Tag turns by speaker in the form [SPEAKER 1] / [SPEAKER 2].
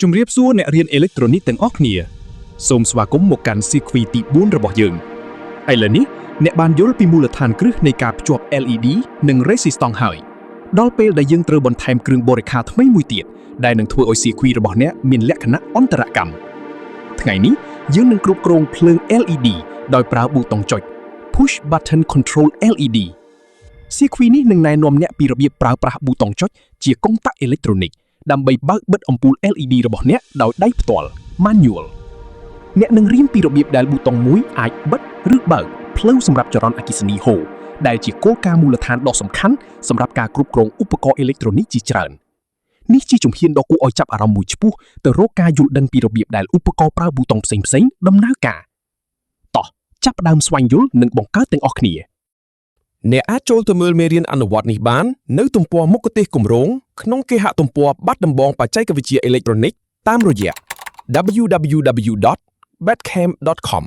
[SPEAKER 1] ជំរាបសួរអ្នករៀនអេឡិចត្រូនិកទាំងអស់គ្នាសូមស្វាគមន៍មកកាន់ sequence ទី4របស់យើងឥឡូវនេះអ្នកបានយល់ពីមូលដ្ឋានគ្រឹះនៃការភ្ជាប់ LED និង resistance ហើយដល់ពេលដែលយើងត្រូវបន្ថែមគ្រឿងបរិក្ខារថ្មីមួយទៀតដែលនឹងធ្វើឲ្យ sequence របស់អ្នកមានលក្ខណៈអន្តរកម្មថ្ងៃនេះយើងនឹងគ្រប់គ្រងភ្លើង LED ដោយប្រើប៊ូតុងចុច push button control LED sequence នេះនឹងណែនាំអ្នកពីរបៀបប្រើប្រាស់ប៊ូតុងចុចជាកុងតាក់អេឡិចត្រូនិកដើម្បីបើកបិទអំពូល LED របស់អ្នកដោយដៃផ្ទាល់ manual អ្នកនឹងរៀនពីរបៀបដែលប៊ូតុងមួយអាចបិទឬបើកផ្លូវសម្រាប់ចរន្តអគ្គិសនីហូរដែលជាគោលការណ៍មូលដ្ឋានដ៏សំខាន់សម្រាប់ការគ្រប់គ្រងឧបករណ៍អេឡិចត្រូនិកជាច្រើននេះជាជំហានដ៏គួរឲ្យចាប់អារម្មណ៍មួយឆ្ពោះទៅរកការយល់ដឹងពីរបៀបដែលឧបករណ៍ប្រើប៊ូតុងផ្សេងៗដំណើរការតោះចាប់ផ្ដើមស្វែងយល់និងបង្កើតទាំងអស់គ្នា
[SPEAKER 2] អ្នកអាចចូលទៅមើលមេរៀនអនុវត្តនេះបាននៅទំព័រមុខទេសគម្រោងក្នុងគេហទំព័របាត់ដំបងបច្ចេកវិទ្យាអេឡិចត្រូនិកតាមរយៈ www.bedcamp.com